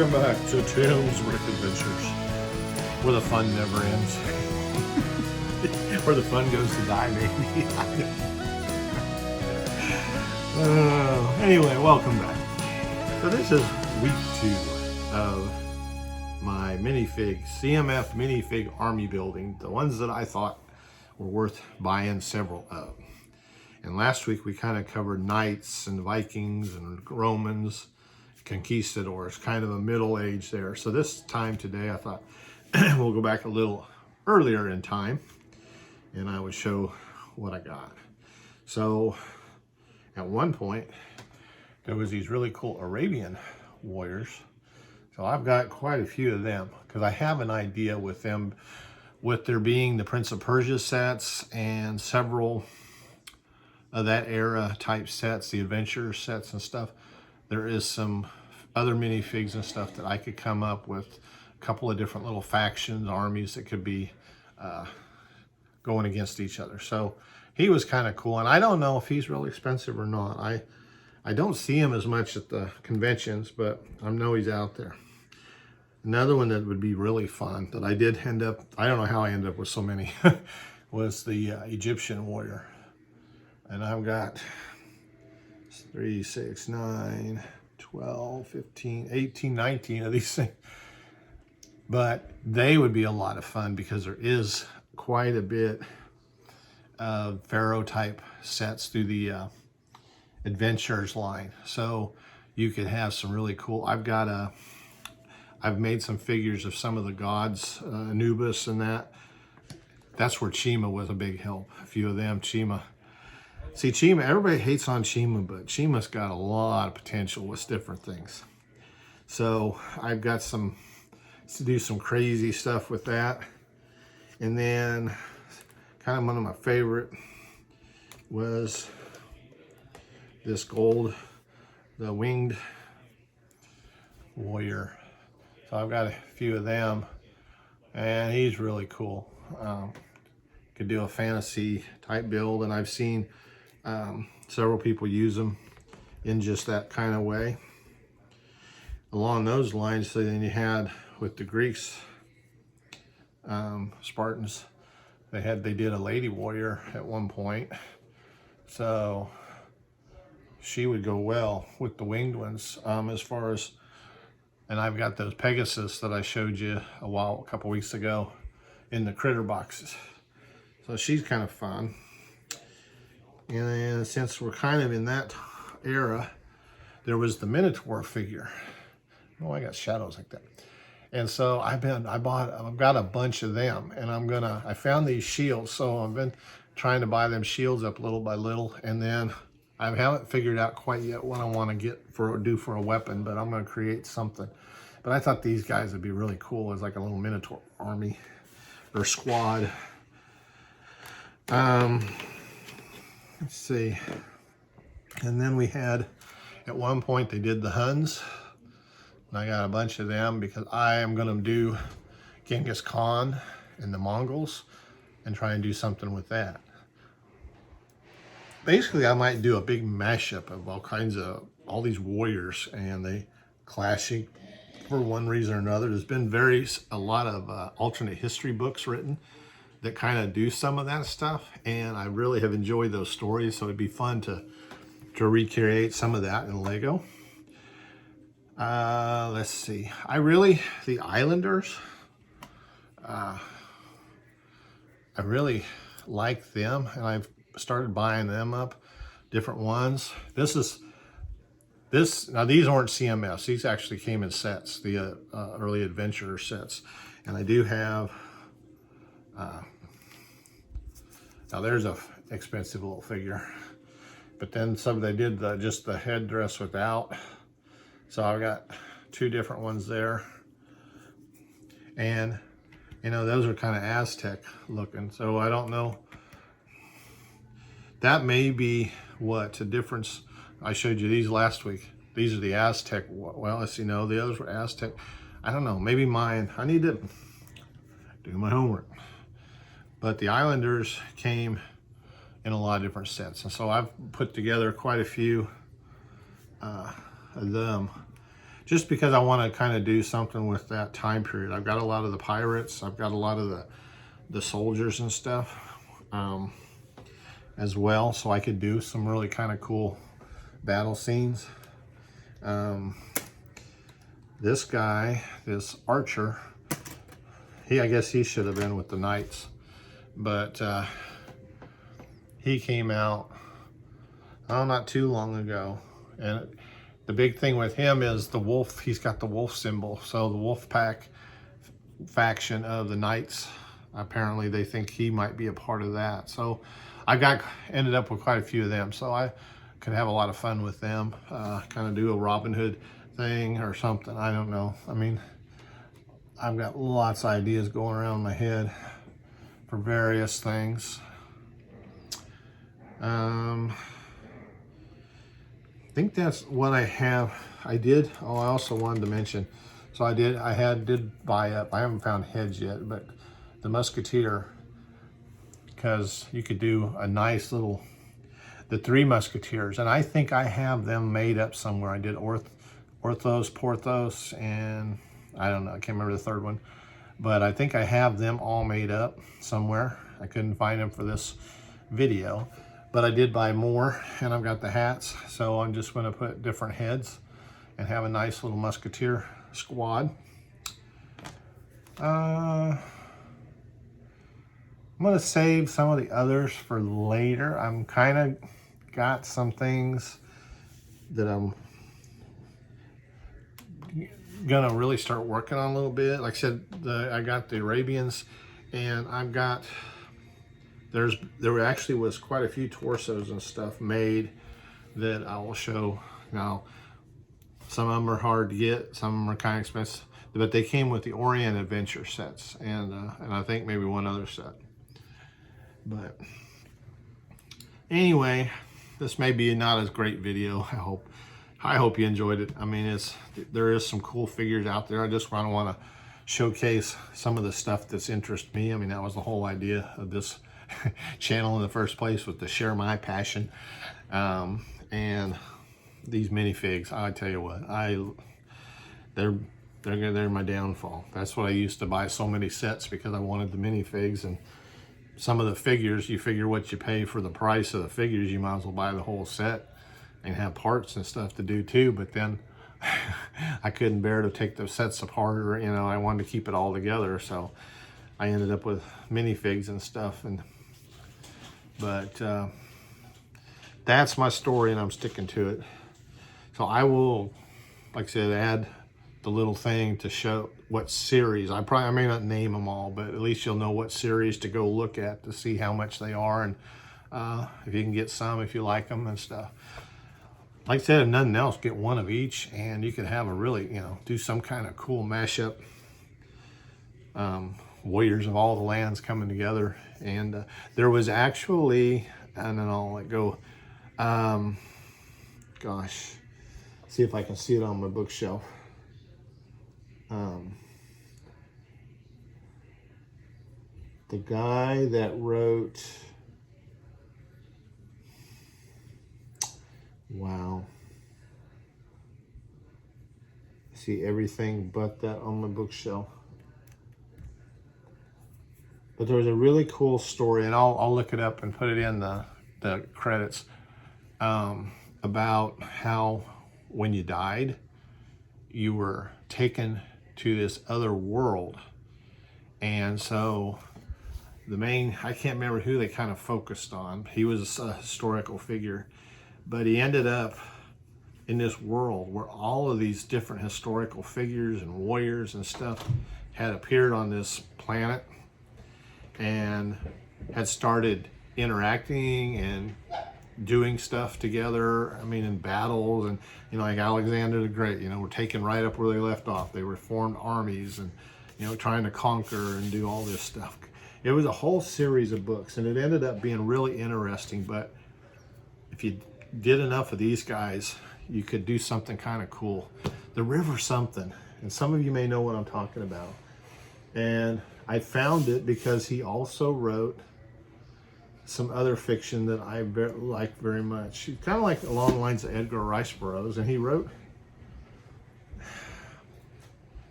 Welcome back to Tim's Rick Adventures, where the fun never ends. Where the fun goes to die, maybe. Anyway, welcome back. So this is week 2 of my minifig, CMF minifig army building, the ones that I thought were worth buying several of. And last week we kind of covered knights and Vikings and Romans, conquistadors, kind of a middle age there. So this time today I thought we'll go back a little earlier in time and I would show what I got. So at one point there was these really cool Arabian warriors. So I've got quite a few of them because I have an idea with them, with there being the Prince of Persia sets and several of that era type sets, the adventure sets and stuff. There is some other minifigs and stuff that I could come up with, a couple of different little factions, armies that could be going against each other. So he was kind of cool, and I don't know if he's really expensive or not. I don't see him as much at the conventions, but I know he's out there. Another one that would be really fun that I did end up, I don't know how I ended up with so many, was the Egyptian warrior. And I've got 3, 6, 9, 12, 15, 18, 19 of these things. But they would be a lot of fun because there is quite a bit of Pharaoh type sets through the adventures line. So you could have some really cool, I've made some figures of some of the gods, Anubis and that. That's where Chima was a big help. A few of them, Chima. See, Chima, everybody hates on Chima, but Chima's got a lot of potential with different things. So I've got to do some crazy stuff with that. And then kind of one of my favorite was this gold, the winged warrior. So I've got a few of them, and he's really cool. Could do a fantasy type build, and I've seen several people use them in just that kind of way. Along those lines, so then you had with the Greeks, Spartans, they did a lady warrior at one point. So she would go well with the winged ones as far as, and I've got those Pegasus that I showed you a couple weeks ago in the critter boxes. So she's kind of fun. And then since we're kind of in that era, there was the Minotaur figure. Oh, I got shadows like that. And so I've got a bunch of them, and I found these shields. So I've been trying to buy them shields up little by little, and then I haven't figured out quite yet what I want to do for a weapon, but I'm going to create something. But I thought these guys would be really cool as like a little Minotaur army or squad. Let's see. And then we had, at one point they did the Huns. And I got a bunch of them because I am going to do Genghis Khan and the Mongols and try and do something with that. Basically, I might do a big mashup of all these warriors, and they clashing for one reason or another. There's been a lot of alternate history books written that kind of do some of that stuff, and I really have enjoyed those stories, so it'd be fun to recreate some of that in Lego. Let's see. The Islanders, I really like them, and I've started buying them up, different ones. Now these aren't CMFs. These actually came in sets, the early adventure sets. And I do have, now there's a expensive little figure, but then they did just the headdress without. So I've got 2 different ones there. And, those are kind of Aztec looking. So I don't know. That may be what the difference. I showed you these last week. These are the Aztec. Well, let's see. No, the others were Aztec. I don't know. Maybe mine. I need to do my homework. But the Islanders came in a lot of different sets. And so I've put together quite a few of them. just because I want to kind of do something with that time period. I've got a lot of the pirates, I've got a lot of the soldiers and stuff as well, so I could do some really kind of cool battle scenes. This guy, this archer, I guess he should have been with the knights, but he came out not too long ago, and the big thing with him is the wolf. He's got the wolf symbol, so the wolf pack faction of the knights, apparently they think he might be a part of that. So I ended up with quite a few of them, so I could have a lot of fun with them, kind of do a Robin Hood thing or something. I don't know. I mean, I've got lots of ideas going around my head for various things. I think that's what I have. I also wanted to mention, so I did buy up, I haven't found heads yet, but the Musketeer, because you could do a nice little, the 3 Musketeers, and I think I have them made up somewhere. I did Orthos, Porthos, and I don't know, I can't remember the third one, but I think I have them all made up somewhere. I couldn't find them for this video, but I did buy more, and I've got the hats, so I'm just going to put different heads and have a nice little Musketeer squad. I'm going to save some of the others for later. I'm kind of got some things that I'm going to really start working on a little bit. Like I said, I got the Arabians, and I've got, there actually was quite a few torsos and stuff made that I will show. Now, some of them are hard to get, some of them are kind of expensive, but they came with the Orient Adventure sets, and I think maybe one other set. But anyway, this may be not as great video. I hope you enjoyed it. I mean, there is some cool figures out there. I just want to showcase some of the stuff that's interested me. I mean, that was the whole idea of this channel in the first place, was to share my passion. And these minifigs, I tell you what, they're my downfall. That's what I used to buy so many sets, because I wanted the minifigs. And some of the figures, you figure what you pay for the price of the figures, you might as well buy the whole set and have parts and stuff to do too. But then I couldn't bear to take the sets apart, or I wanted to keep it all together, so I ended up with minifigs and stuff. But that's my story, and I'm sticking to it. So I will, like I said, add the little thing to show what series. I may not name them all, but at least you'll know what series to go look at to see how much they are, and if you can get some, if you like them and stuff. Like I said, if nothing else, get one of each, and you could have a really, do some kind of cool mashup. Warriors of all the lands coming together. And there was actually, and then I'll let go. Gosh, see if I can see it on my bookshelf. The guy that wrote, wow, see everything but that on my bookshelf. But there was a really cool story, and I'll look it up and put it in the credits, about how when you died, you were taken to this other world. And so I can't remember who they kind of focused on. He was a historical figure, but he ended up in this world where all of these different historical figures and warriors and stuff had appeared on this planet and had started interacting and doing stuff together. I mean, in battles, and like Alexander the Great, we're taken right up where they left off. They were formed armies, and trying to conquer and do all this stuff. It was a whole series of books, and it ended up being really interesting. But if you did enough of these guys, you could do something kind of cool. The River something, and some of you may know what I'm talking about. And I found it because he also wrote some other fiction that I like very much. Kind of like along the lines of Edgar Rice Burroughs, and he wrote,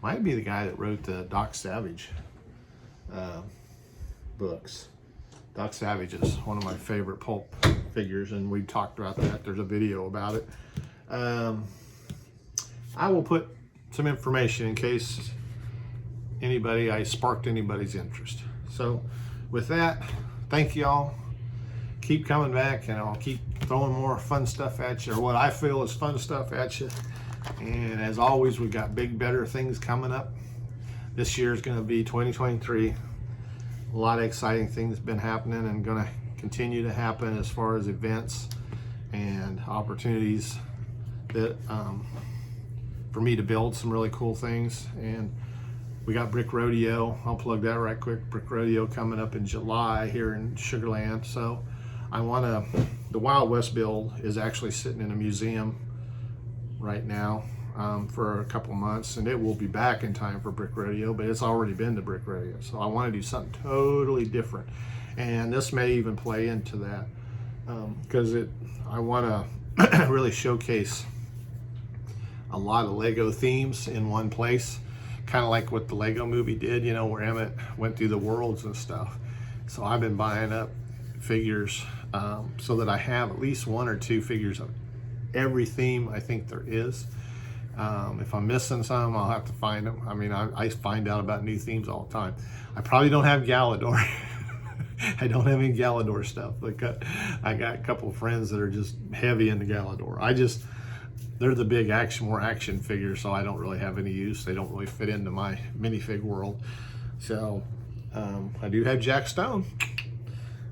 Might be the guy that wrote the Doc Savage books. Doc Savage is one of my favorite pulp figures, and we've talked about that. There's a video about it. I will put some information in case I sparked anybody's interest. So with that, thank y'all. Keep coming back, and I'll keep throwing more fun stuff at you, or what I feel is fun stuff at you. And as always, we've got big, better things coming up. This year is going to be 2023. A lot of exciting things been happening and going to continue to happen as far as events and opportunities that for me to build some really cool things. And we got Brick Rodeo. I'll plug that right quick. Brick Rodeo coming up in July here in Sugar Land. So the Wild West build is actually sitting in a museum right now for a couple months, and it will be back in time for Brick Rodeo, but it's already been to Brick Rodeo. So I want to do something totally different, and this may even play into that because I want to really showcase a lot of Lego themes in one place, kind of like what the Lego movie did, you know, where Emmett went through the worlds and stuff. So I've been buying up figures so that I have at least 1 or 2 figures of every theme I think there is. If I'm missing some, I'll have to find them. I mean, I find out about new themes all the time. I probably don't have Galador. I don't have any Galador stuff. I got a couple of friends that are just heavy into Galador. They're the big more action figures, so I don't really have any use. They don't really fit into my minifig world. So I do have Jack Stone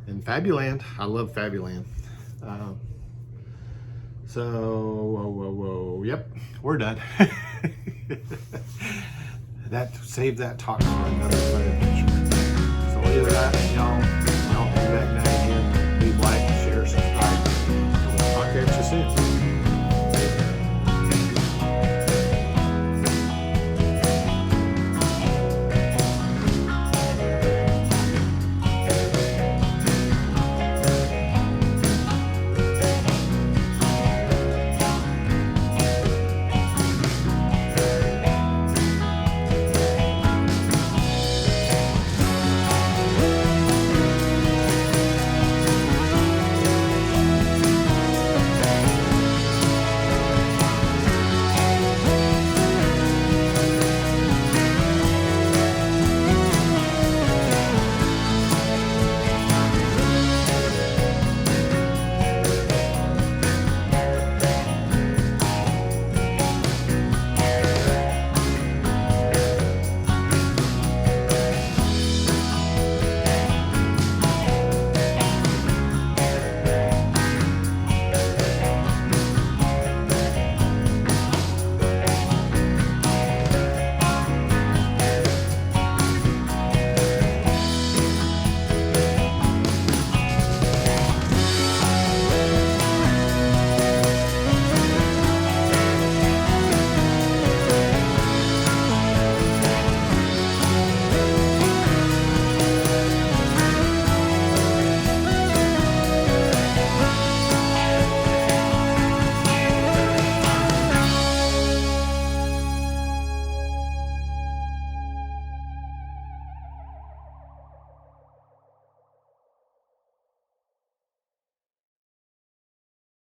and Fabuland. I love Fabuland. So, yep, we're done. Save that talk for another picture. So look at that, y'all.